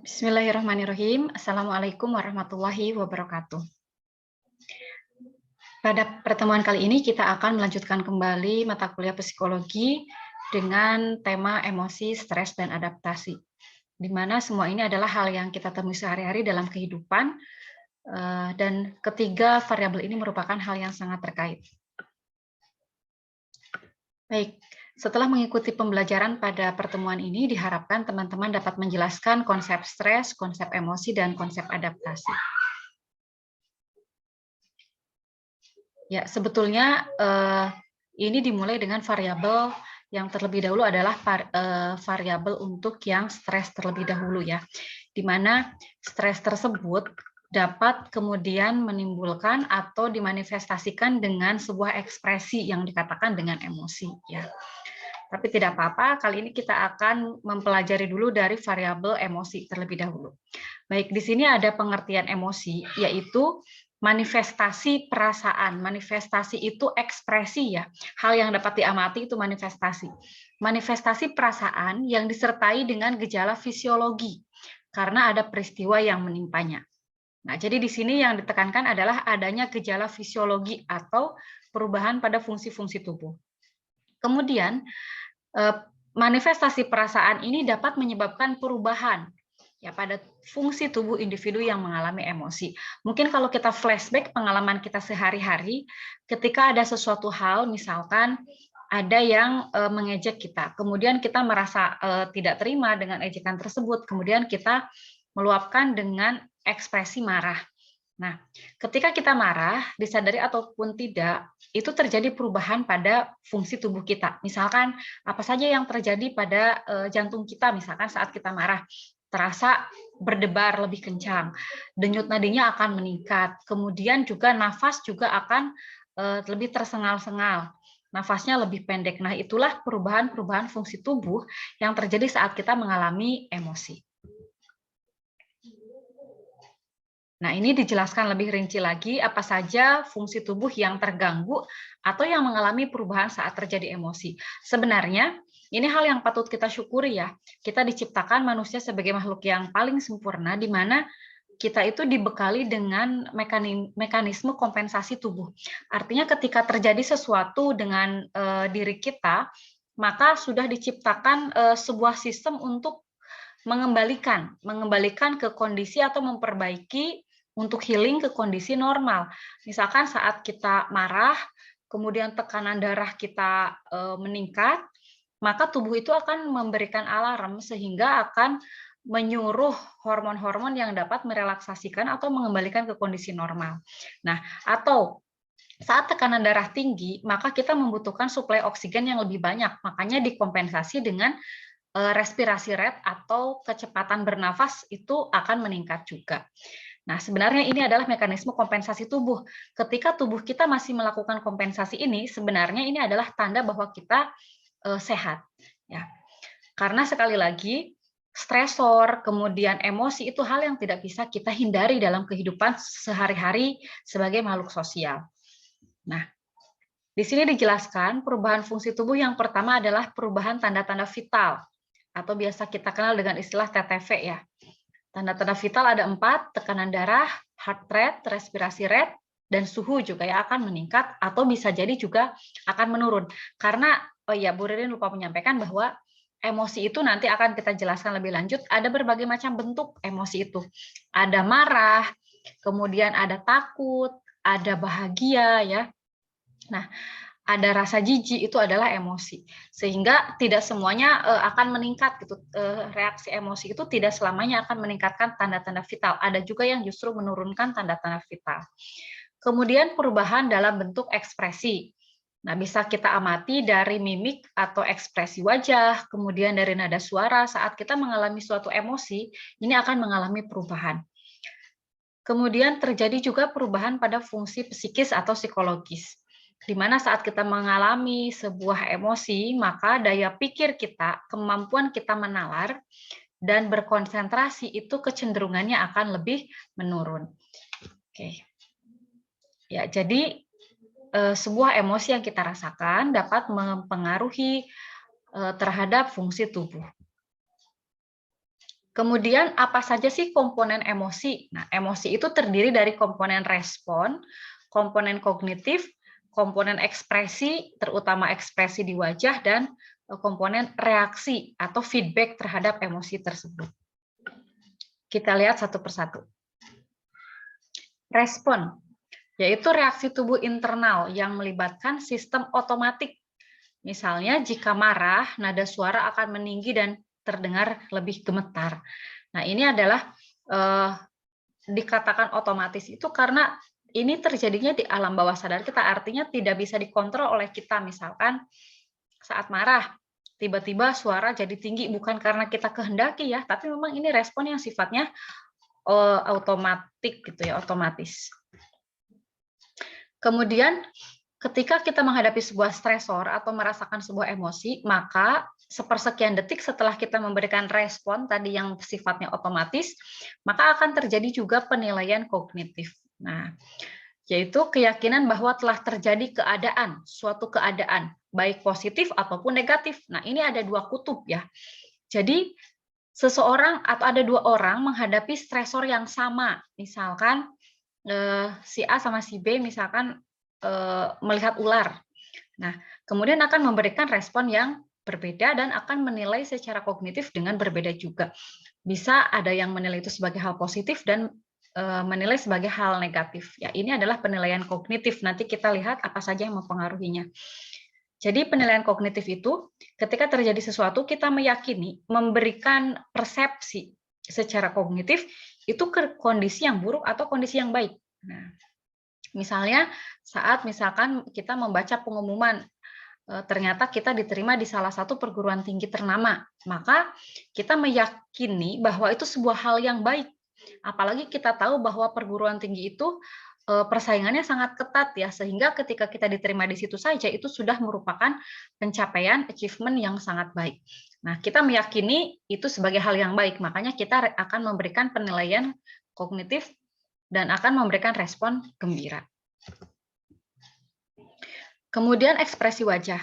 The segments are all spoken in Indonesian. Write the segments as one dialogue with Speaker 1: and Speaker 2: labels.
Speaker 1: Bismillahirrahmanirrahim. Assalamualaikum warahmatullahi wabarakatuh. Pada pertemuan kali ini kita akan melanjutkan kembali mata kuliah psikologi dengan tema emosi, stres, dan adaptasi. Di mana semua ini adalah hal yang kita temui sehari-hari dalam kehidupan, dan ketiga variabel ini merupakan hal yang sangat terkait. Baik, setelah mengikuti pembelajaran pada pertemuan ini, diharapkan teman-teman dapat menjelaskan konsep stres, konsep emosi, dan konsep adaptasi. Ya, sebetulnya ini dimulai dengan variabel yang terlebih dahulu adalah variabel untuk yang stres terlebih dahulu ya, di mana stres tersebut dapat kemudian menimbulkan atau dimanifestasikan dengan sebuah ekspresi yang dikatakan dengan emosi ya. Tapi tidak apa-apa, kali ini kita akan mempelajari dulu dari variabel emosi terlebih dahulu. Baik, di sini ada pengertian emosi, yaitu manifestasi perasaan. Manifestasi itu ekspresi ya, hal yang dapat diamati itu manifestasi. Manifestasi perasaan yang disertai dengan gejala fisiologi, karena ada peristiwa yang menimpanya. Nah, jadi di sini yang ditekankan adalah adanya gejala fisiologi atau perubahan pada fungsi-fungsi tubuh. Kemudian, manifestasi perasaan ini dapat menyebabkan perubahan ya pada fungsi tubuh individu yang mengalami emosi. Mungkin kalau kita flashback pengalaman kita sehari-hari, ketika ada sesuatu hal, misalkan ada yang mengejek kita, kemudian kita merasa tidak terima dengan ejekan tersebut, kemudian kita meluapkan dengan ekspresi marah. Nah, ketika kita marah, disadari ataupun tidak, itu terjadi perubahan pada fungsi tubuh kita. Misalkan, apa saja yang terjadi pada jantung kita, misalkan saat kita marah, terasa berdebar lebih kencang, denyut nadinya akan meningkat, kemudian juga nafas juga akan lebih tersengal-sengal, nafasnya lebih pendek. Nah, itulah perubahan-perubahan fungsi tubuh yang terjadi saat kita mengalami emosi. Nah, ini dijelaskan lebih rinci lagi apa saja fungsi tubuh yang terganggu atau yang mengalami perubahan saat terjadi emosi. Sebenarnya, ini hal yang patut kita syukuri ya. Kita diciptakan manusia sebagai makhluk yang paling sempurna, di mana kita itu dibekali dengan mekanisme kompensasi tubuh. Artinya ketika terjadi sesuatu dengan diri kita, maka sudah diciptakan sebuah sistem untuk mengembalikan ke kondisi atau memperbaiki untuk healing ke kondisi normal. Misalkan saat kita marah, kemudian tekanan darah kita meningkat, maka tubuh itu akan memberikan alarm sehingga akan menyuruh hormon-hormon yang dapat merelaksasikan atau mengembalikan ke kondisi normal. Nah, atau saat tekanan darah tinggi, maka kita membutuhkan suplai oksigen yang lebih banyak, makanya dikompensasi dengan respirasi rate atau kecepatan bernafas itu akan meningkat juga. Nah, sebenarnya ini adalah mekanisme kompensasi tubuh. Ketika tubuh kita masih melakukan kompensasi ini, sebenarnya ini adalah tanda bahwa kita sehat. Ya. Karena sekali lagi, stresor, kemudian emosi itu hal yang tidak bisa kita hindari dalam kehidupan sehari-hari sebagai makhluk sosial. Nah, di sini dijelaskan perubahan fungsi tubuh yang pertama adalah perubahan tanda-tanda vital, atau biasa kita kenal dengan istilah TTV ya. Tanda-tanda vital ada 4, tekanan darah, heart rate, respirasi rate, dan suhu juga ya akan meningkat atau bisa jadi juga akan menurun. Karena, oh ya, Bu Ririn lupa menyampaikan bahwa emosi itu nanti akan kita jelaskan lebih lanjut, ada berbagai macam bentuk emosi itu. Ada marah, kemudian ada takut, ada bahagia ya. Nah, ada rasa jijik, itu adalah emosi, sehingga tidak semuanya akan meningkat gitu. Reaksi emosi itu tidak selamanya akan meningkatkan tanda-tanda vital, ada juga yang justru menurunkan tanda-tanda vital. Kemudian perubahan dalam bentuk ekspresi. Nah, bisa kita amati dari mimik atau ekspresi wajah, kemudian dari nada suara saat kita mengalami suatu emosi, ini akan mengalami perubahan. Kemudian terjadi juga perubahan pada fungsi psikis atau psikologis, di mana saat kita mengalami sebuah emosi, maka daya pikir kita, kemampuan kita menalar dan berkonsentrasi itu kecenderungannya akan lebih menurun. Oke. Ya, jadi sebuah emosi yang kita rasakan dapat mempengaruhi terhadap fungsi tubuh. Kemudian apa saja sih komponen emosi? Nah, emosi itu terdiri dari komponen respon, komponen kognitif, komponen ekspresi, terutama ekspresi di wajah, dan komponen reaksi atau feedback terhadap emosi tersebut. Kita lihat satu persatu. Respon, yaitu reaksi tubuh internal yang melibatkan sistem otomatik. Misalnya, jika marah, nada suara akan meninggi dan terdengar lebih gemetar. Nah, ini adalah dikatakan otomatis itu karena ini terjadinya di alam bawah sadar kita, artinya tidak bisa dikontrol oleh kita. Misalkan saat marah, tiba-tiba suara jadi tinggi, bukan karena kita kehendaki ya, tapi memang ini respon yang sifatnya otomatis gitu ya, otomatis. Kemudian ketika kita menghadapi sebuah stresor atau merasakan sebuah emosi, maka sepersekian detik setelah kita memberikan respon tadi yang sifatnya otomatis, maka akan terjadi juga penilaian kognitif. Nah, yaitu keyakinan bahwa telah terjadi keadaan, suatu keadaan, baik positif ataupun negatif. Nah, ini ada dua kutub ya. Jadi, seseorang atau ada dua orang menghadapi stresor yang sama. Misalkan si A sama si B misalkan melihat ular. Nah, kemudian akan memberikan respon yang berbeda dan akan menilai secara kognitif dengan berbeda juga. Bisa ada yang menilai itu sebagai hal positif dan menilai sebagai hal negatif. Ya, ini adalah penilaian kognitif. Nanti kita lihat apa saja yang mempengaruhinya. Jadi penilaian kognitif itu ketika terjadi sesuatu kita meyakini, memberikan persepsi secara kognitif itu ke kondisi yang buruk atau kondisi yang baik. Nah, misalnya saat misalkan kita membaca pengumuman ternyata kita diterima di salah satu perguruan tinggi ternama, maka kita meyakini bahwa itu sebuah hal yang baik. Apalagi kita tahu bahwa perguruan tinggi itu persaingannya sangat ketat ya, sehingga ketika kita diterima di situ saja itu sudah merupakan pencapaian achievement yang sangat baik. Nah, kita meyakini itu sebagai hal yang baik, makanya kita akan memberikan penilaian kognitif dan akan memberikan respon gembira. Kemudian ekspresi wajah.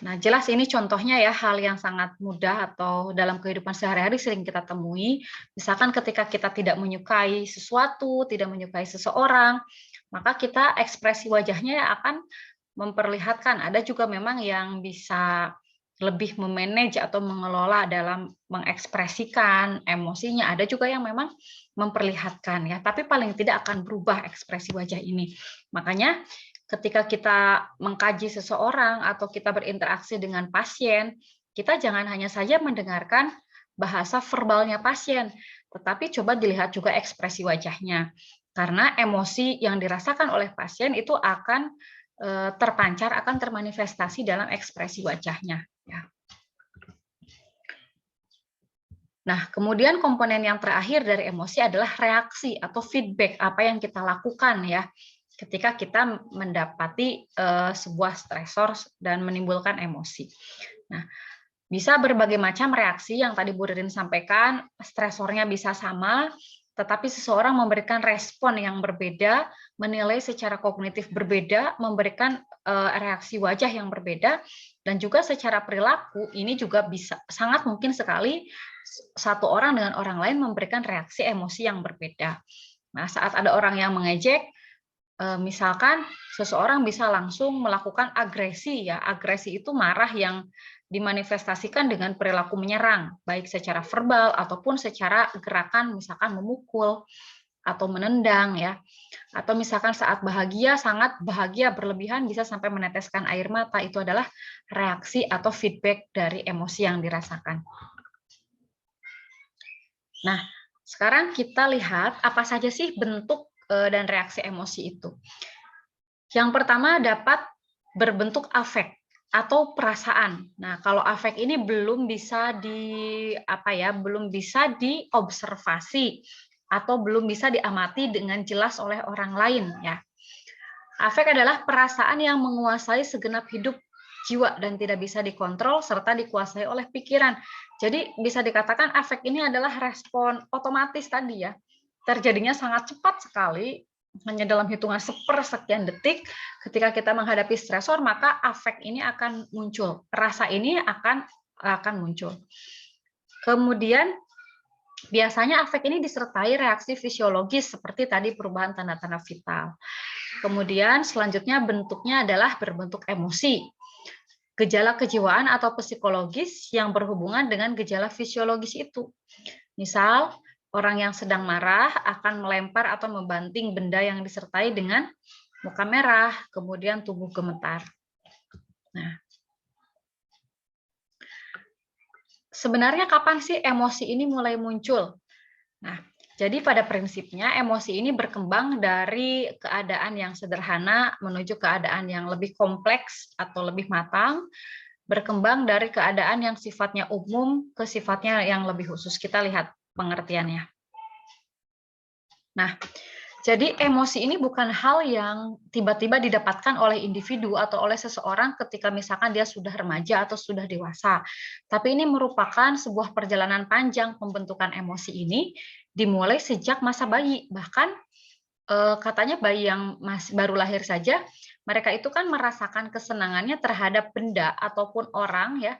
Speaker 1: Nah, jelas ini contohnya ya, hal yang sangat mudah atau dalam kehidupan sehari-hari sering kita temui. Misalkan ketika kita tidak menyukai sesuatu, tidak menyukai seseorang, maka kita ekspresi wajahnya akan memperlihatkan. Ada juga memang yang bisa lebih memanage atau mengelola dalam mengekspresikan emosinya. Ada juga yang memang memperlihatkan ya, tapi paling tidak akan berubah ekspresi wajah ini. Makanya ketika kita mengkaji seseorang atau kita berinteraksi dengan pasien, kita jangan hanya saja mendengarkan bahasa verbalnya pasien, tetapi coba dilihat juga ekspresi wajahnya. Karena emosi yang dirasakan oleh pasien itu akan terpancar, akan termanifestasi dalam ekspresi wajahnya. Ya. Nah, kemudian komponen yang terakhir dari emosi adalah reaksi atau feedback, apa yang kita lakukan ya ketika kita mendapati sebuah stresor dan menimbulkan emosi. Nah, bisa berbagai macam reaksi yang tadi Bu Ririn sampaikan, stresornya bisa sama, tetapi seseorang memberikan respon yang berbeda, menilai secara kognitif berbeda, memberikan reaksi wajah yang berbeda, dan juga secara perilaku ini juga bisa sangat mungkin sekali satu orang dengan orang lain memberikan reaksi emosi yang berbeda. Nah, saat ada orang yang mengejek, misalkan seseorang bisa langsung melakukan agresi ya. Agresi itu marah yang dimanifestasikan dengan perilaku menyerang, baik secara verbal ataupun secara gerakan, misalkan memukul atau menendang ya. Atau misalkan saat bahagia, sangat bahagia berlebihan bisa sampai meneteskan air mata, itu adalah reaksi atau feedback dari emosi yang dirasakan. Nah, sekarang kita lihat apa saja sih bentuk dan reaksi emosi itu. Yang pertama dapat berbentuk afek atau perasaan. Nah, kalau afek ini belum bisa belum bisa diobservasi atau belum bisa diamati dengan jelas oleh orang lain ya. Afek adalah perasaan yang menguasai segenap hidup jiwa dan tidak bisa dikontrol serta dikuasai oleh pikiran. Jadi bisa dikatakan afek ini adalah respon otomatis tadi ya. Terjadinya sangat cepat sekali, hanya dalam hitungan sepersekian detik. Ketika kita menghadapi stresor, maka afek ini akan muncul, rasa ini akan muncul. Kemudian Biasanya afek ini disertai reaksi fisiologis seperti tadi perubahan tanda-tanda vital. Kemudian selanjutnya bentuknya adalah berbentuk emosi. Gejala kejiwaan atau psikologis yang berhubungan dengan gejala fisiologis itu. Misal, orang yang sedang marah akan melempar atau membanting benda yang disertai dengan muka merah, kemudian tubuh gemetar. Nah, sebenarnya kapan sih emosi ini mulai muncul? Nah, jadi pada prinsipnya emosi ini berkembang dari keadaan yang sederhana menuju keadaan yang lebih kompleks atau lebih matang, berkembang dari keadaan yang sifatnya umum ke sifatnya yang lebih khusus. Kita lihat pengertiannya. Nah, jadi emosi ini bukan hal yang tiba-tiba didapatkan oleh individu atau oleh seseorang ketika misalkan dia sudah remaja atau sudah dewasa. Tapi ini merupakan sebuah perjalanan panjang pembentukan emosi ini dimulai sejak masa bayi. Bahkan katanya bayi yang masih baru lahir saja, mereka itu kan merasakan kesenangannya terhadap benda ataupun orang ya,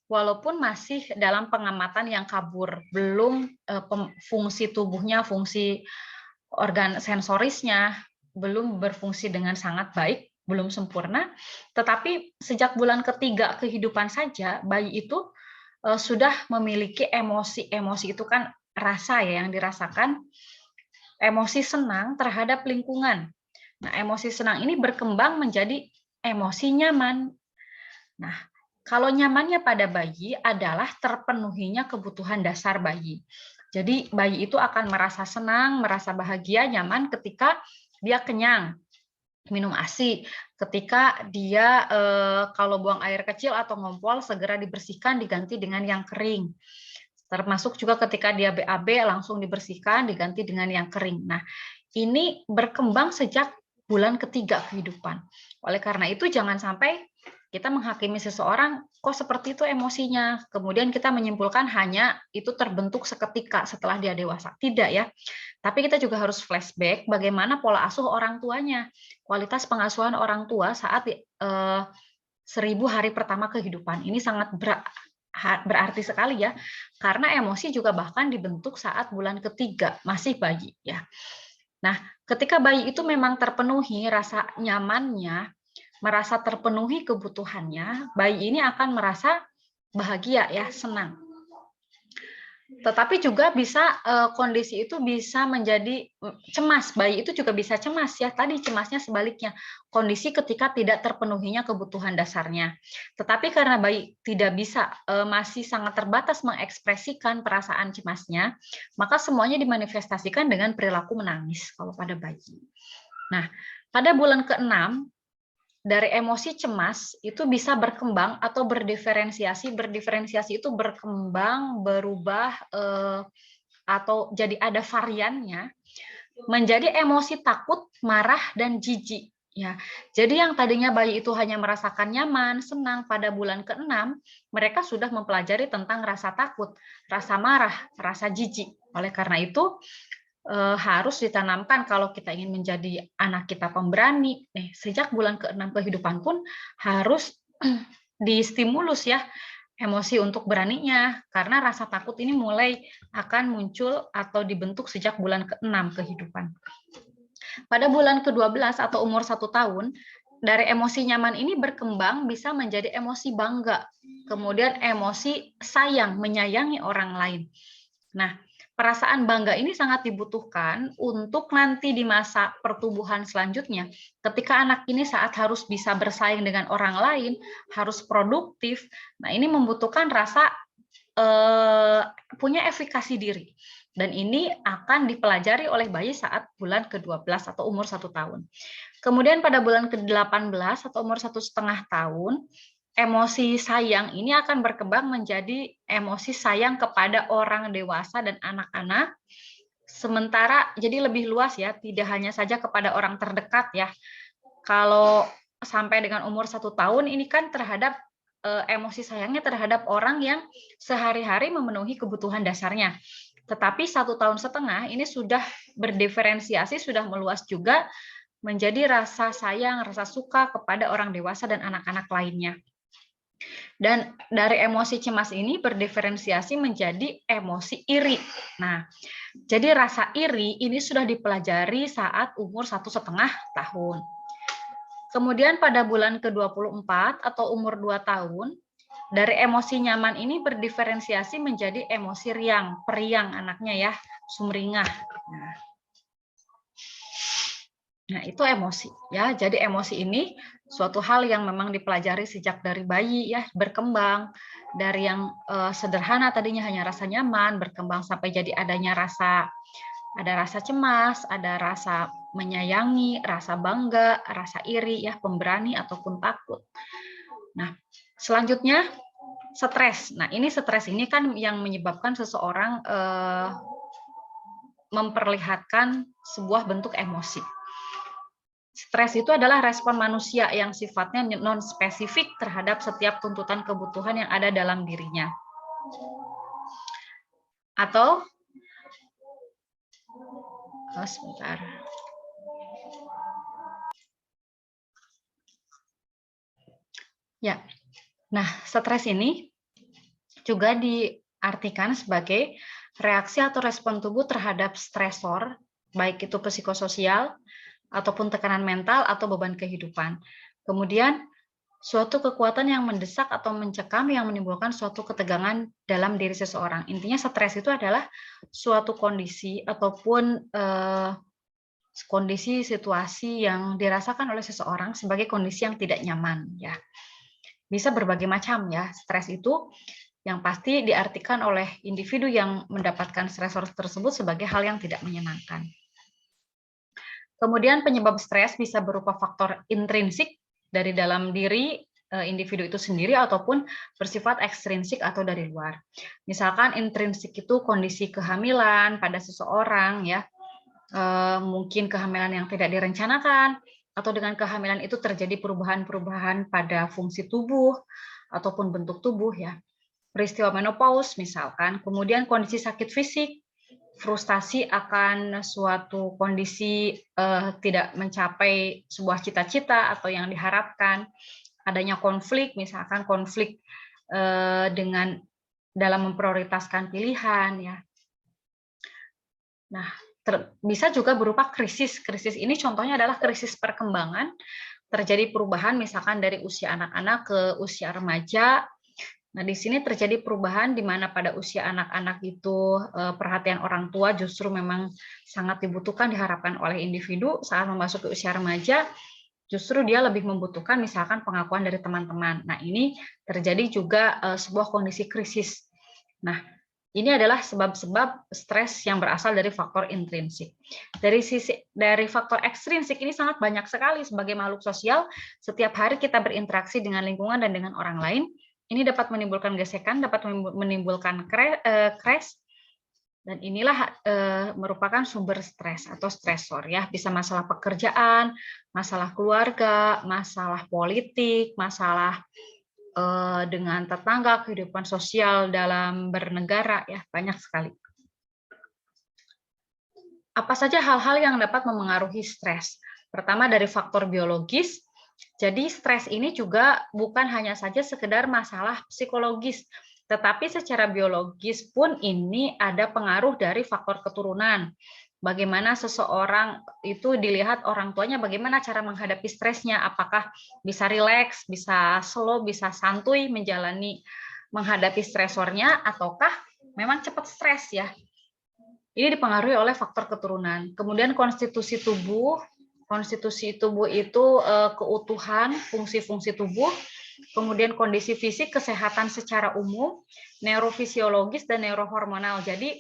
Speaker 1: walaupun masih dalam pengamatan yang kabur, belum fungsi tubuhnya, fungsi organ sensorisnya belum berfungsi dengan sangat baik, belum sempurna, tetapi sejak bulan ketiga kehidupan saja, bayi itu sudah memiliki emosi-emosi itu kan rasa ya yang dirasakan, emosi senang terhadap lingkungan. Nah, emosi senang ini berkembang menjadi emosi nyaman. Nah, kalau nyamannya pada bayi adalah terpenuhinya kebutuhan dasar bayi. Jadi bayi itu akan merasa senang, merasa bahagia, nyaman ketika dia kenyang, minum ASI, ketika dia kalau buang air kecil atau ngompol segera dibersihkan diganti dengan yang kering. Termasuk juga ketika dia BAB langsung dibersihkan diganti dengan yang kering. Nah, ini berkembang sejak bulan ketiga kehidupan. Oleh karena itu jangan sampai kita menghakimi seseorang kok seperti itu emosinya, kemudian kita menyimpulkan hanya itu terbentuk seketika setelah dia dewasa. Tidak ya. Tapi kita juga harus flashback bagaimana pola asuh orang tuanya, kualitas pengasuhan orang tua saat 1000 hari pertama kehidupan. Ini sangat berarti sekali ya, karena emosi juga bahkan dibentuk saat bulan ketiga, masih bayi ya. Nah, ketika bayi itu memang terpenuhi rasa nyamannya, merasa terpenuhi kebutuhannya, bayi ini akan merasa bahagia ya, senang. Tetapi juga bisa kondisi itu bisa menjadi cemas. Bayi itu juga bisa cemas ya. Tadi cemasnya sebaliknya. Kondisi ketika tidak terpenuhinya kebutuhan dasarnya. Tetapi karena bayi tidak bisa masih sangat terbatas mengekspresikan perasaan cemasnya, maka semuanya dimanifestasikan dengan perilaku menangis kalau pada bayi. Nah, pada bulan ke-6 dari emosi cemas itu bisa berkembang atau berdiferensiasi. Berdiferensiasi itu berkembang, berubah, atau jadi ada variannya, menjadi emosi takut, marah, dan jijik. Ya, jadi yang tadinya bayi itu hanya merasakan nyaman, senang pada bulan ke-6, mereka sudah mempelajari tentang rasa takut, rasa marah, rasa jijik. Oleh karena itu, harus ditanamkan kalau kita ingin menjadi anak kita pemberani. Sejak bulan ke-6 kehidupan pun harus distimulus ya emosi untuk beraninya, karena rasa takut ini mulai akan muncul atau dibentuk sejak bulan ke-6 kehidupan. Pada bulan ke-12 atau umur 1 tahun, dari emosi nyaman ini berkembang bisa menjadi emosi bangga, kemudian emosi sayang, menyayangi orang lain. Nah, perasaan bangga ini sangat dibutuhkan untuk nanti di masa pertumbuhan selanjutnya. Ketika anak ini saat harus bisa bersaing dengan orang lain, harus produktif. Nah, ini membutuhkan rasa punya efikasi diri. Dan ini akan dipelajari oleh bayi saat bulan ke-12 atau umur 1 tahun. Kemudian pada bulan ke-18 atau umur 1,5 tahun, emosi sayang ini akan berkembang menjadi emosi sayang kepada orang dewasa dan anak-anak. Sementara jadi lebih luas ya, tidak hanya saja kepada orang terdekat ya. Kalau sampai dengan umur 1 tahun ini kan terhadap emosi sayangnya terhadap orang yang sehari-hari memenuhi kebutuhan dasarnya. Tetapi 1,5 tahun ini sudah berdiferensiasi, sudah meluas juga menjadi rasa sayang, rasa suka kepada orang dewasa dan anak-anak lainnya. Dan dari emosi cemas ini berdiferensiasi menjadi emosi iri. Nah, jadi rasa iri ini sudah dipelajari saat umur 1,5 tahun. Kemudian pada bulan ke-24 atau umur 2 tahun, dari emosi nyaman ini berdiferensiasi menjadi emosi riang, periang anaknya ya, sumringah. Nah, itu emosi ya. Jadi emosi ini suatu hal yang memang dipelajari sejak dari bayi ya, berkembang dari yang sederhana tadinya hanya rasa nyaman, berkembang sampai jadi ada rasa cemas, ada rasa menyayangi, rasa bangga, rasa iri ya, pemberani ataupun takut. Nah, selanjutnya stres. Nah, stres ini kan yang menyebabkan seseorang memperlihatkan sebuah bentuk emosi. Stres itu adalah respon manusia yang sifatnya non-spesifik terhadap setiap tuntutan kebutuhan yang ada dalam dirinya. Atau, sebentar. Ya, nah stres ini juga diartikan sebagai reaksi atau respon tubuh terhadap stresor, baik itu psikososial, ataupun tekanan mental atau beban kehidupan. Kemudian suatu kekuatan yang mendesak atau mencekam yang menimbulkan suatu ketegangan dalam diri seseorang. Intinya stres itu adalah suatu kondisi ataupun kondisi situasi yang dirasakan oleh seseorang sebagai kondisi yang tidak nyaman ya. Bisa berbagai macam ya. Stres itu yang pasti diartikan oleh individu yang mendapatkan stresor tersebut sebagai hal yang tidak menyenangkan. Kemudian penyebab stres bisa berupa faktor intrinsik dari dalam diri individu itu sendiri ataupun bersifat ekstrinsik atau dari luar. Misalkan intrinsik itu kondisi kehamilan pada seseorang ya, mungkin kehamilan yang tidak direncanakan atau dengan kehamilan itu terjadi perubahan-perubahan pada fungsi tubuh ataupun bentuk tubuh ya. Peristiwa menopause misalkan, kemudian kondisi sakit fisik, frustasi akan suatu kondisi tidak mencapai sebuah cita-cita atau yang diharapkan, adanya konflik, misalkan konflik dengan dalam memprioritaskan pilihan ya. Nah, bisa juga berupa krisis. Krisis ini contohnya adalah krisis perkembangan, terjadi perubahan misalkan dari usia anak-anak ke usia remaja. Nah, di sini terjadi perubahan di mana pada usia anak-anak itu perhatian orang tua justru memang sangat dibutuhkan, diharapkan oleh individu. Saat memasuki usia remaja, justru dia lebih membutuhkan misalkan pengakuan dari teman-teman. Nah, ini terjadi juga sebuah kondisi krisis. Nah, ini adalah sebab-sebab stres yang berasal dari faktor intrinsik. Dari faktor ekstrinsik ini sangat banyak sekali. Sebagai makhluk sosial, setiap hari kita berinteraksi dengan lingkungan dan dengan orang lain. Ini dapat menimbulkan gesekan, dapat menimbulkan crash, dan inilah merupakan sumber stres atau stresor ya. Bisa masalah pekerjaan, masalah keluarga, masalah politik, masalah dengan tetangga, kehidupan sosial dalam bernegara ya, banyak sekali. Apa saja hal-hal yang dapat memengaruhi stres? Pertama dari faktor biologis. Jadi stres ini juga bukan hanya saja sekedar masalah psikologis, tetapi secara biologis pun ini ada pengaruh dari faktor keturunan. Bagaimana seseorang itu dilihat orang tuanya, bagaimana cara menghadapi stresnya, apakah bisa rileks, bisa slow, bisa santuy menghadapi stresornya, ataukah memang cepat stres ya. Ini dipengaruhi oleh faktor keturunan. Kemudian konstitusi tubuh itu keutuhan fungsi-fungsi tubuh, kemudian kondisi fisik, kesehatan secara umum, neurofisiologis dan neurohormonal. Jadi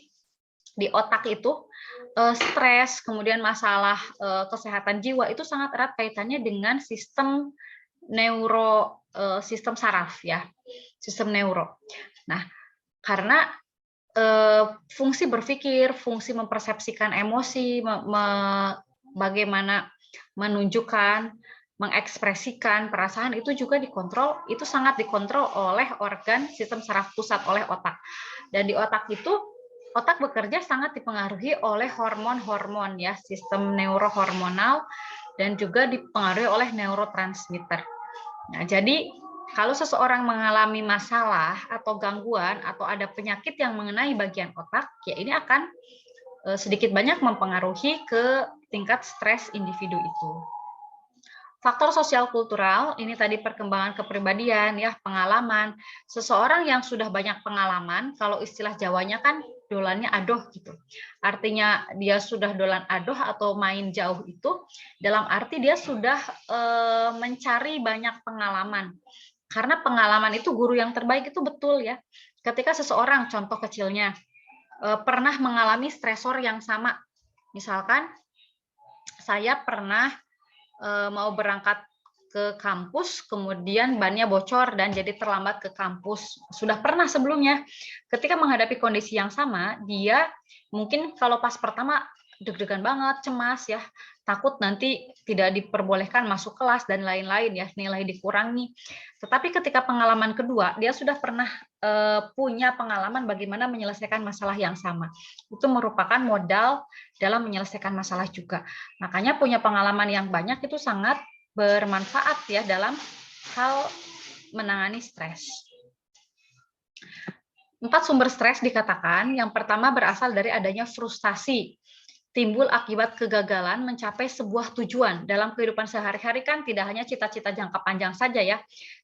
Speaker 1: di otak itu stres, kemudian masalah kesehatan jiwa itu sangat erat kaitannya dengan sistem sistem saraf ya, sistem neuro. Nah, karena fungsi berpikir, fungsi mempersepsikan emosi, bagaimana menunjukkan, mengekspresikan perasaan itu juga dikontrol, itu sangat dikontrol oleh organ sistem saraf pusat, oleh otak. Dan di otak itu, otak bekerja sangat dipengaruhi oleh hormon-hormon ya, sistem neurohormonal dan juga dipengaruhi oleh neurotransmitter. Nah, jadi Kalau seseorang mengalami masalah atau gangguan atau ada penyakit yang mengenai bagian otak, ya ini akan sedikit banyak mempengaruhi ke tingkat stres individu itu. Faktor sosial kultural, ini tadi perkembangan kepribadian, ya, pengalaman. Seseorang yang sudah banyak pengalaman, kalau istilah Jawanya kan dolannya adoh gitu. Artinya dia sudah dolan adoh atau main jauh itu, dalam arti dia sudah mencari banyak pengalaman. Karena pengalaman itu guru yang terbaik itu betul ya. Ketika seseorang, contoh kecilnya, pernah mengalami stresor yang sama. Misalkan saya pernah mau berangkat ke kampus, kemudian bannya bocor dan jadi terlambat ke kampus. Sudah pernah sebelumnya. Ketika menghadapi kondisi yang sama, dia mungkin kalau pas pertama deg-degan banget, cemas ya, takut nanti tidak diperbolehkan masuk kelas dan lain-lain ya, nilai dikurangi. Tetapi ketika pengalaman kedua, dia sudah pernah punya pengalaman bagaimana menyelesaikan masalah yang sama. Itu merupakan modal dalam menyelesaikan masalah juga. Makanya punya pengalaman yang banyak itu sangat bermanfaat ya dalam hal menangani stres. 4 sumber stres dikatakan, yang pertama berasal dari adanya frustasi, timbul akibat kegagalan mencapai sebuah tujuan. Dalam kehidupan sehari-hari kan tidak hanya cita-cita jangka panjang saja ya,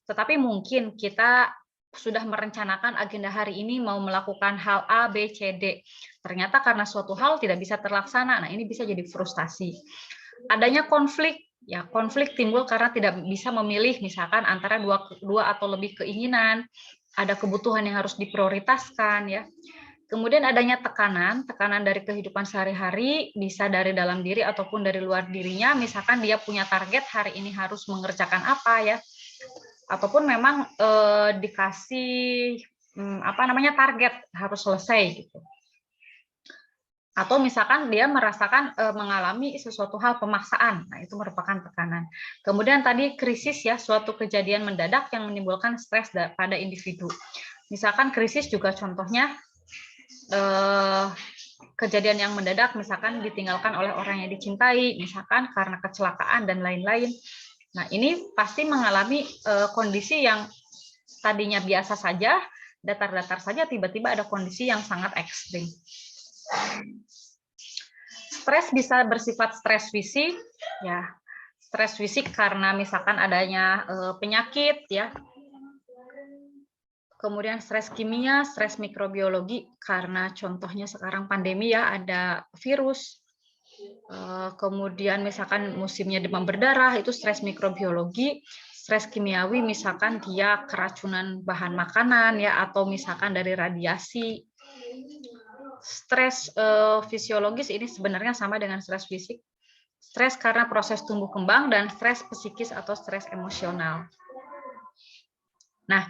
Speaker 1: tetapi mungkin kita sudah merencanakan agenda hari ini mau melakukan hal A, B, C, D. Ternyata karena suatu hal tidak bisa terlaksana, nah ini bisa jadi frustasi. Adanya konflik, ya konflik timbul karena tidak bisa memilih misalkan antara dua atau lebih keinginan, ada kebutuhan yang harus diprioritaskan ya. Kemudian adanya tekanan dari kehidupan sehari-hari, bisa dari dalam diri ataupun dari luar dirinya, misalkan dia punya target hari ini harus mengerjakan apa ya, ataupun memang dikasih target harus selesai gitu. Atau misalkan dia merasakan mengalami sesuatu hal pemaksaan, nah itu merupakan tekanan. Kemudian tadi krisis ya, suatu kejadian mendadak yang menimbulkan stres pada individu. Misalkan krisis juga contohnya kejadian yang mendadak, misalkan ditinggalkan oleh orang yang dicintai, misalkan karena kecelakaan dan lain-lain. Nah ini pasti mengalami kondisi yang tadinya biasa saja, datar-datar saja, tiba-tiba ada kondisi yang sangat ekstrim. Stres bisa bersifat stres fisik, ya. Stres fisik karena misalkan adanya penyakit, ya. Kemudian stres kimia, stres mikrobiologi karena contohnya sekarang pandemi ya, ada virus. Kemudian misalkan musimnya demam berdarah, itu stres mikrobiologi. Stres kimiawi misalkan dia keracunan bahan makanan ya, atau misalkan dari radiasi. Stres fisiologis ini sebenarnya sama dengan stres fisik. Stres karena proses tumbuh kembang dan stres psikis atau stres emosional. Nah,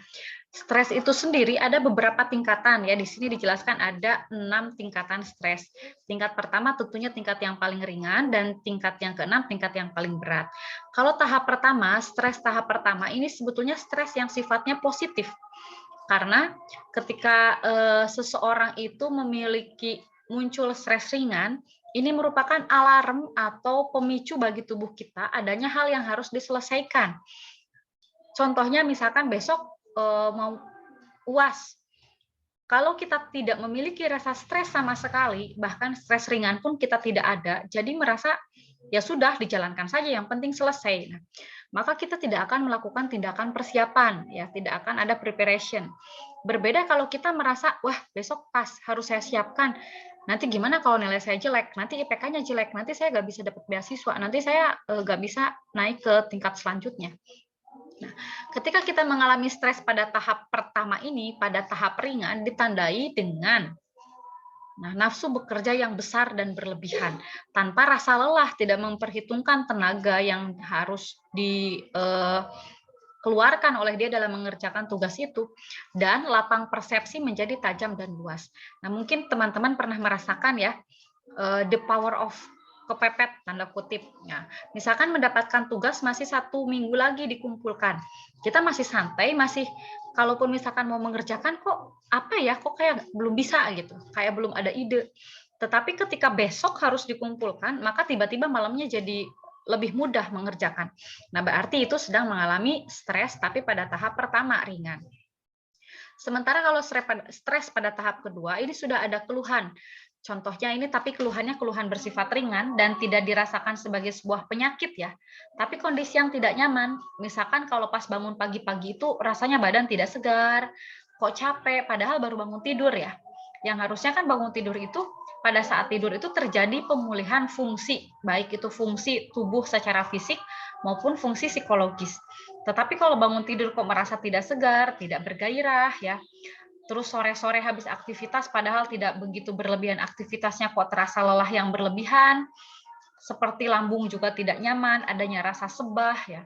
Speaker 1: stres itu sendiri ada beberapa tingkatan ya. Di sini dijelaskan ada 6 tingkatan stres. Tingkat pertama tentunya tingkat yang paling ringan dan tingkat yang keenam tingkat yang paling berat. Kalau tahap pertama, stres tahap pertama ini sebetulnya stres yang sifatnya positif. Karena ketika seseorang itu memiliki muncul stres ringan, ini merupakan alarm atau pemicu bagi tubuh kita adanya hal yang harus diselesaikan. Contohnya misalkan besok mau UAS. Kalau kita tidak memiliki rasa stres sama sekali, bahkan stres ringan pun kita tidak ada, jadi merasa ya sudah dijalankan saja, yang penting selesai. Nah, maka kita tidak akan melakukan tindakan persiapan, ya tidak akan ada preparation. Berbeda kalau kita merasa, wah besok pas harus saya siapkan, nanti gimana kalau nilai saya jelek, nanti IPK-nya jelek, nanti saya nggak bisa dapat beasiswa, nanti saya nggak bisa naik ke tingkat selanjutnya. Nah, ketika kita mengalami stres pada tahap pertama ini, pada tahap ringan, ditandai dengan nafsu bekerja yang besar dan berlebihan, tanpa rasa lelah, tidak memperhitungkan tenaga yang harus dikeluarkan oleh dia dalam mengerjakan tugas itu, dan lapang persepsi menjadi tajam dan luas. Nah, mungkin teman-teman pernah merasakan ya, the power of kepepet, tanda kutip. Nah, misalkan mendapatkan tugas masih 1 minggu lagi dikumpulkan. Kita masih santai, masih kalaupun misalkan mau mengerjakan kok kayak belum bisa gitu, kayak belum ada ide. Tetapi ketika besok harus dikumpulkan, maka tiba-tiba malamnya jadi lebih mudah mengerjakan. Nah, berarti itu sedang mengalami stres, tapi pada tahap pertama ringan. Sementara kalau stres pada tahap kedua, ini sudah ada keluhan. Contohnya ini, tapi keluhannya keluhan bersifat ringan dan tidak dirasakan sebagai sebuah penyakit ya. Tapi kondisi yang tidak nyaman, misalkan kalau pas bangun pagi-pagi itu rasanya badan tidak segar, kok capek, padahal baru bangun tidur ya. Yang harusnya kan bangun tidur itu, pada saat tidur itu terjadi pemulihan fungsi, baik itu fungsi tubuh secara fisik maupun fungsi psikologis. Tetapi kalau bangun tidur kok merasa tidak segar, tidak bergairah ya, terus sore-sore habis aktivitas padahal tidak begitu berlebihan aktivitasnya kok terasa lelah yang berlebihan, seperti lambung juga tidak nyaman, adanya rasa sebah ya,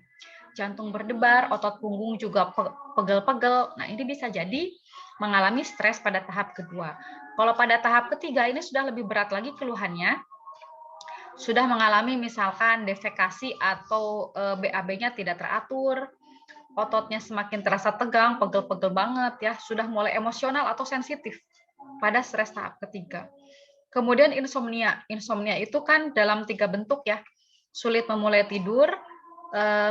Speaker 1: jantung berdebar, otot punggung juga pegel-pegel. Nah, ini bisa jadi mengalami stres pada tahap kedua. Kalau pada tahap ketiga ini sudah lebih berat lagi keluhannya, sudah mengalami misalkan defekasi atau BAB-nya tidak teratur, ototnya semakin terasa tegang, pegel-pegel banget ya, sudah mulai emosional atau sensitif pada stres tahap ketiga. Kemudian insomnia. Insomnia itu kan dalam 3 bentuk ya. Sulit memulai tidur,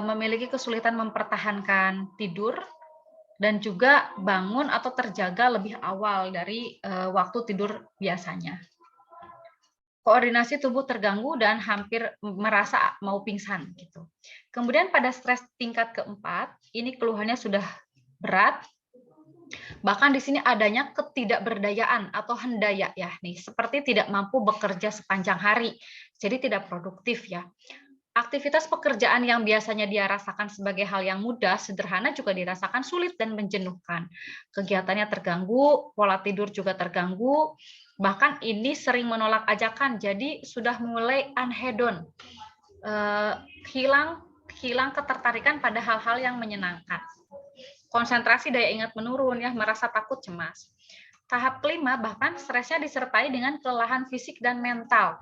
Speaker 1: memiliki kesulitan mempertahankan tidur, dan juga bangun atau terjaga lebih awal dari waktu tidur biasanya. Koordinasi tubuh terganggu dan hampir merasa mau pingsan gitu. Kemudian pada stres tingkat keempat, ini keluhannya sudah berat, bahkan di sini adanya ketidakberdayaan atau hendaya ya nih, seperti tidak mampu bekerja sepanjang hari, jadi tidak produktif ya. Aktivitas pekerjaan yang biasanya dia rasakan sebagai hal yang mudah, sederhana juga dirasakan sulit dan menjenuhkan. Kegiatannya terganggu, pola tidur juga terganggu, bahkan ini sering menolak ajakan, jadi sudah mulai unhedon, hilang ketertarikan pada hal-hal yang menyenangkan. Konsentrasi, daya ingat menurun, ya, merasa takut, cemas. Tahap kelima, bahkan stresnya disertai dengan kelelahan fisik dan mental,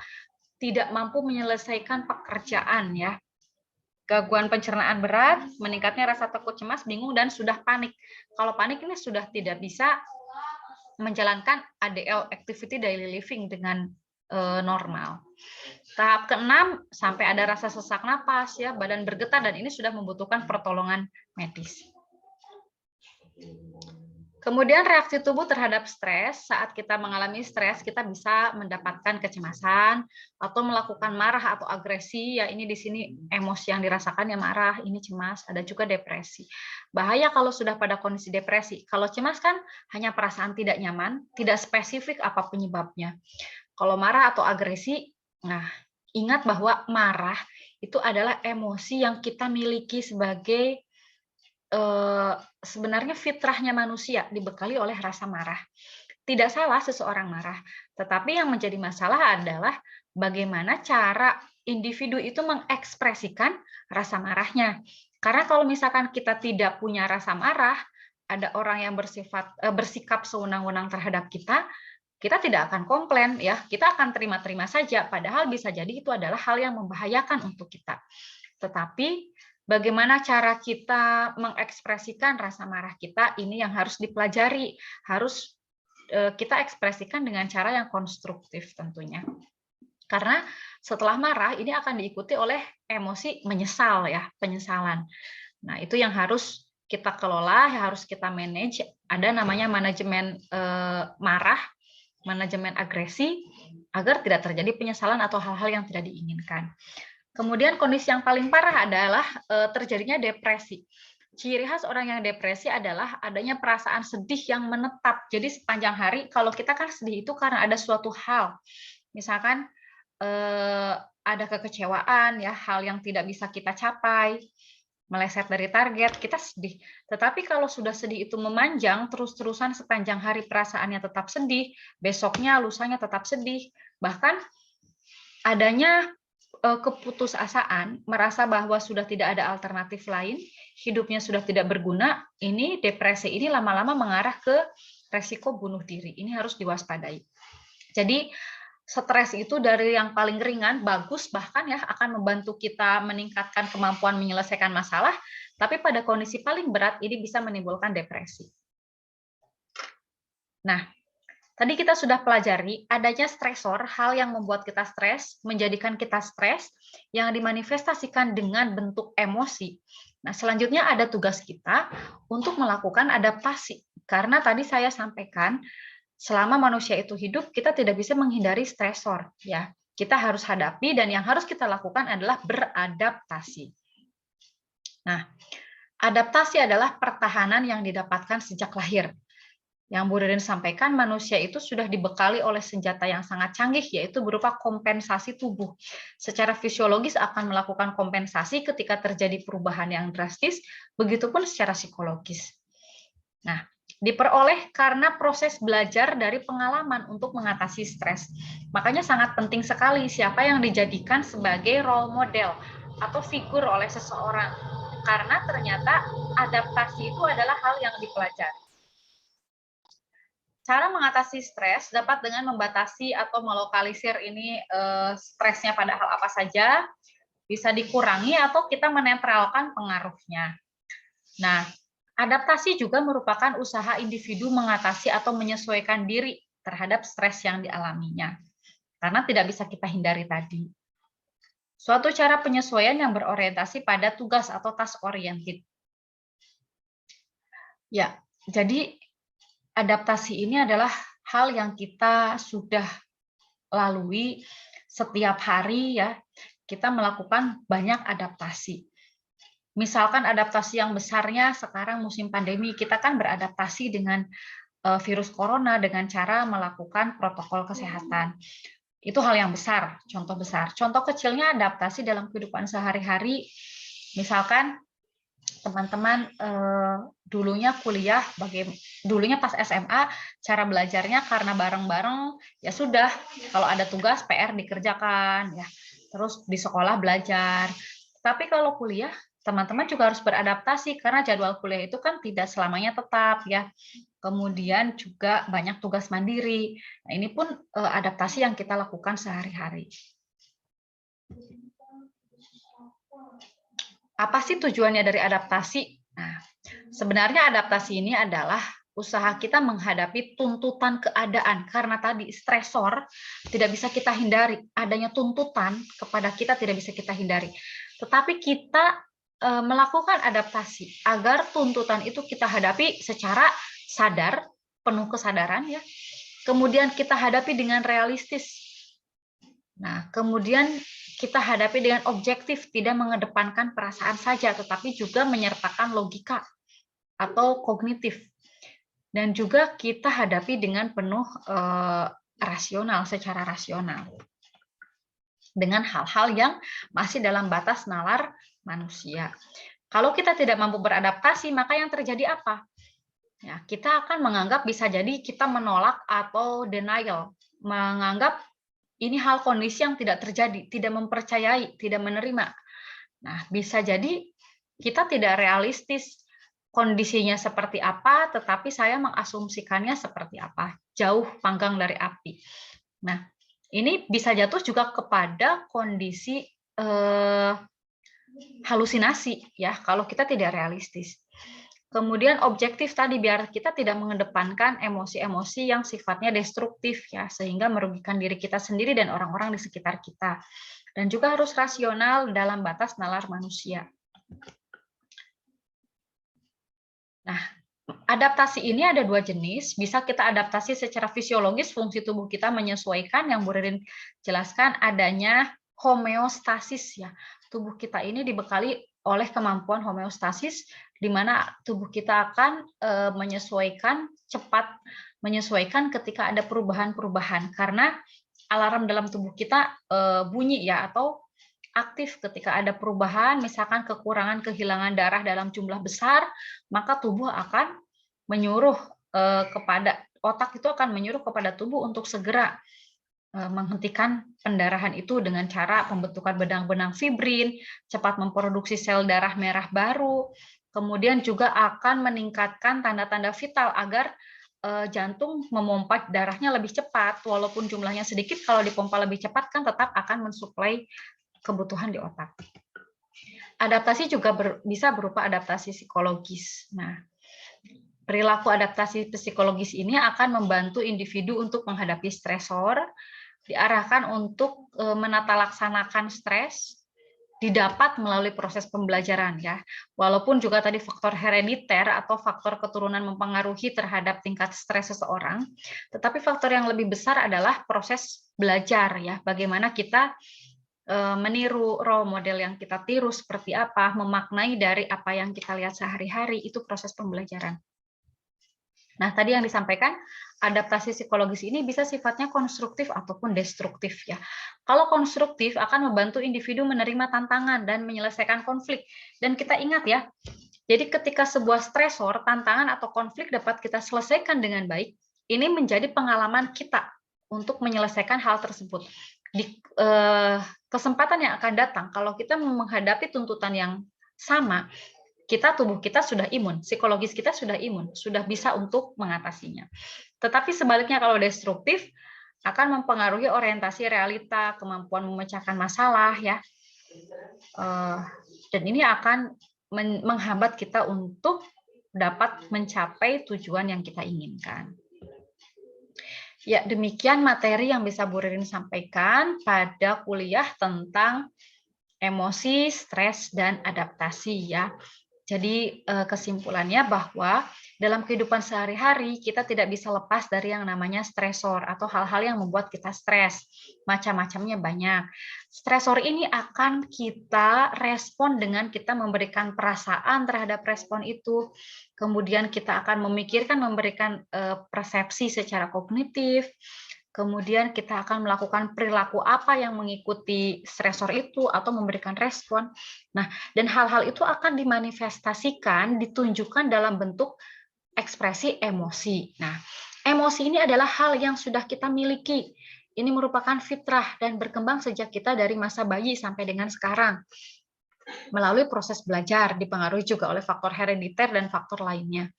Speaker 1: tidak mampu menyelesaikan pekerjaan ya. Gangguan pencernaan berat, meningkatnya rasa takut, cemas, bingung, dan sudah panik. Kalau panik ini sudah tidak bisa menjalankan ADL, activity daily living, dengan normal. Tahap keenam, sampai ada rasa sesak napas, ya, badan bergetar, dan ini sudah membutuhkan pertolongan medis. Kemudian reaksi tubuh terhadap stres, saat kita mengalami stres, kita bisa mendapatkan kecemasan atau melakukan marah atau agresi, ya ini di sini emosi yang dirasakan ya marah, ini cemas, ada juga depresi. Bahaya kalau sudah pada kondisi depresi. Kalau cemas kan hanya perasaan tidak nyaman, tidak spesifik apa penyebabnya. Kalau marah atau agresi, nah ingat bahwa marah itu adalah emosi yang kita miliki sebagai sebenarnya fitrahnya manusia, dibekali oleh rasa marah. Tidak salah seseorang marah, tetapi yang menjadi masalah adalah bagaimana cara individu itu mengekspresikan rasa marahnya. Karena kalau misalkan kita tidak punya rasa marah, ada orang yang bersikap sewenang-wenang terhadap kita, kita tidak akan komplain ya, kita akan terima-terima saja, padahal bisa jadi itu adalah hal yang membahayakan untuk kita. Tetapi bagaimana cara kita mengekspresikan rasa marah kita, ini yang harus dipelajari, harus kita ekspresikan dengan cara yang konstruktif tentunya. Karena setelah marah ini akan diikuti oleh emosi menyesal ya, penyesalan. Nah, itu yang harus kita kelola, harus kita manage. Ada namanya manajemen marah, manajemen agresi, agar tidak terjadi penyesalan atau hal-hal yang tidak diinginkan. Kemudian kondisi yang paling parah adalah terjadinya depresi. Ciri khas orang yang depresi adalah adanya perasaan sedih yang menetap. Jadi sepanjang hari, kalau kita kan sedih itu karena ada suatu hal. Misalkan ada kekecewaan, ya, hal yang tidak bisa kita capai, meleset dari target, kita sedih. Tetapi kalau sudah sedih itu memanjang, terus-terusan sepanjang hari perasaannya tetap sedih, besoknya, lusanya tetap sedih, bahkan adanya keputusasaan, merasa bahwa sudah tidak ada alternatif lain, hidupnya sudah tidak berguna, ini depresi ini lama-lama mengarah ke resiko bunuh diri. Ini harus diwaspadai. Jadi stres itu dari yang paling ringan, bagus, bahkan ya akan membantu kita meningkatkan kemampuan menyelesaikan masalah, tapi pada kondisi paling berat ini bisa menimbulkan depresi. Nah, Tadi kita sudah pelajari adanya stresor, hal yang membuat kita stres, menjadikan kita stres, yang dimanifestasikan dengan bentuk emosi. Nah, selanjutnya ada tugas kita untuk melakukan adaptasi. Karena tadi saya sampaikan, selama manusia itu hidup, kita tidak bisa menghindari stresor. Ya, kita harus hadapi dan yang harus kita lakukan adalah beradaptasi. Nah, adaptasi adalah pertahanan yang didapatkan sejak lahir. Yang Bu Ririn sampaikan, manusia itu sudah dibekali oleh senjata yang sangat canggih, yaitu berupa kompensasi tubuh. Secara fisiologis akan melakukan kompensasi ketika terjadi perubahan yang drastis, begitupun secara psikologis. Nah, diperoleh karena proses belajar dari pengalaman untuk mengatasi stres. Makanya sangat penting sekali siapa yang dijadikan sebagai role model atau figur oleh seseorang. Karena ternyata adaptasi itu adalah hal yang dipelajari. Cara mengatasi stres dapat dengan membatasi atau melokalisir ini stresnya pada hal apa saja, bisa dikurangi atau kita menetralkan pengaruhnya. Nah, adaptasi juga merupakan usaha individu mengatasi atau menyesuaikan diri terhadap stres yang dialaminya. Karena tidak bisa kita hindari tadi. Suatu cara penyesuaian yang berorientasi pada tugas atau task oriented. Ya, jadi adaptasi ini adalah hal yang kita sudah lalui setiap hari ya. Kita melakukan banyak adaptasi. Misalkan adaptasi yang besarnya sekarang musim pandemi, kita kan beradaptasi dengan virus corona dengan cara melakukan protokol kesehatan. Itu hal yang besar, contoh besar. Contoh kecilnya adaptasi dalam kehidupan sehari-hari, misalkan teman-teman dulunya kuliah, dulunya pas SMA, cara belajarnya karena bareng-bareng, ya sudah, kalau ada tugas PR dikerjakan, ya terus di sekolah belajar. Tapi kalau kuliah, teman-teman juga harus beradaptasi, karena jadwal kuliah itu kan tidak selamanya tetap, ya. Kemudian juga banyak tugas mandiri. Nah, ini pun adaptasi yang kita lakukan sehari-hari. Apa sih tujuannya dari adaptasi? Nah, sebenarnya adaptasi ini adalah usaha kita menghadapi tuntutan keadaan. Karena tadi stresor tidak bisa kita hindari. Adanya tuntutan kepada kita tidak bisa kita hindari. Tetapi kita melakukan adaptasi agar tuntutan itu kita hadapi secara sadar, penuh kesadaran ya. Kemudian kita hadapi dengan realistis. Nah, kemudian kita hadapi dengan objektif, tidak mengedepankan perasaan saja, tetapi juga menyertakan logika atau kognitif. Dan juga kita hadapi dengan penuh rasional, secara rasional. Dengan hal-hal yang masih dalam batas nalar manusia. Kalau kita tidak mampu beradaptasi, maka yang terjadi apa? Ya, kita akan menganggap bisa jadi kita menolak atau denial, menganggap ini hal kondisi yang tidak terjadi, tidak mempercayai, tidak menerima. Nah, bisa jadi kita tidak realistis kondisinya seperti apa, tetapi saya mengasumsikannya seperti apa, jauh panggang dari api. Nah, ini bisa jatuh juga kepada kondisi halusinasi, ya, kalau kita tidak realistis. Kemudian objektif tadi, biar kita tidak mengedepankan emosi-emosi yang sifatnya destruktif ya, sehingga merugikan diri kita sendiri dan orang-orang di sekitar kita. Dan juga harus rasional dalam batas nalar manusia. Nah, adaptasi ini ada dua jenis. Bisa kita adaptasi secara fisiologis, fungsi tubuh kita menyesuaikan, yang Bu Ririn jelaskan adanya homeostasis ya. Tubuh kita ini dibekali oleh kemampuan homeostasis, di mana tubuh kita akan menyesuaikan cepat, menyesuaikan ketika ada perubahan-perubahan, karena alarm dalam tubuh kita bunyi ya, atau aktif ketika ada perubahan, misalkan kekurangan kehilangan darah dalam jumlah besar, maka tubuh akan menyuruh kepada otak, itu akan menyuruh kepada tubuh untuk segera menghentikan pendarahan itu dengan cara pembentukan benang-benang fibrin, cepat memproduksi sel darah merah baru, kemudian juga akan meningkatkan tanda-tanda vital agar jantung memompa darahnya lebih cepat, walaupun jumlahnya sedikit, kalau dipompa lebih cepat kan tetap akan mensuplai kebutuhan di otak. Adaptasi juga bisa berupa adaptasi psikologis. Nah, Perilaku adaptasi psikologis ini akan membantu individu untuk menghadapi stresor, diarahkan untuk menata laksanakan stres, didapat melalui proses pembelajaran ya. Walaupun juga tadi faktor herediter atau faktor keturunan mempengaruhi terhadap tingkat stres seseorang, tetapi faktor yang lebih besar adalah proses belajar ya. Bagaimana kita meniru role model yang kita tiru seperti apa, memaknai dari apa yang kita lihat sehari-hari, itu proses pembelajaran. Nah, tadi yang disampaikan, adaptasi psikologis ini bisa sifatnya konstruktif ataupun destruktif ya. Kalau konstruktif akan membantu individu menerima tantangan dan menyelesaikan konflik. Dan kita ingat ya, jadi ketika sebuah stresor, tantangan atau konflik dapat kita selesaikan dengan baik, ini menjadi pengalaman kita untuk menyelesaikan hal tersebut. Di kesempatan yang akan datang, kalau kita menghadapi tuntutan yang sama, tubuh kita sudah imun, psikologis kita sudah imun, sudah bisa untuk mengatasinya. Tetapi sebaliknya kalau destruktif akan mempengaruhi orientasi realita, kemampuan memecahkan masalah ya. Dan ini akan menghambat kita untuk dapat mencapai tujuan yang kita inginkan. Ya, demikian materi yang bisa Bu Ririn sampaikan pada kuliah tentang emosi, stres, dan adaptasi ya. Jadi kesimpulannya bahwa dalam kehidupan sehari-hari kita tidak bisa lepas dari yang namanya stresor atau hal-hal yang membuat kita stres. Macam-macamnya banyak. Stresor ini akan kita respon dengan kita memberikan perasaan terhadap respon itu. Kemudian kita akan memikirkan, memberikan persepsi secara kognitif. Kemudian kita akan melakukan perilaku apa yang mengikuti stresor itu atau memberikan respon. Nah, dan hal-hal itu akan dimanifestasikan, ditunjukkan dalam bentuk ekspresi emosi. Nah, emosi ini adalah hal yang sudah kita miliki. Ini merupakan fitrah dan berkembang sejak kita dari masa bayi sampai dengan sekarang. Melalui proses belajar, dipengaruhi juga oleh faktor herediter dan faktor lainnya.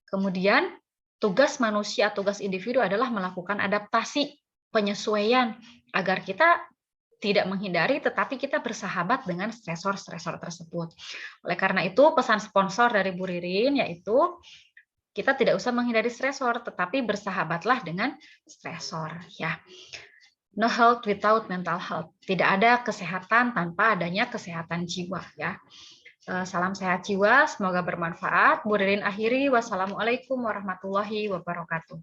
Speaker 1: Kemudian, tugas manusia, tugas individu adalah melakukan adaptasi, penyesuaian, agar kita tidak menghindari, tetapi kita bersahabat dengan stresor-stresor tersebut. Oleh karena itu, pesan sponsor dari Bu Ririn yaitu, kita tidak usah menghindari stresor, tetapi bersahabatlah dengan stresor. Ya. No health without mental health. Tidak ada kesehatan tanpa adanya kesehatan jiwa. Ya. Salam sehat jiwa, semoga bermanfaat. Bu Ririn akhiri, wassalamualaikum warahmatullahi wabarakatuh.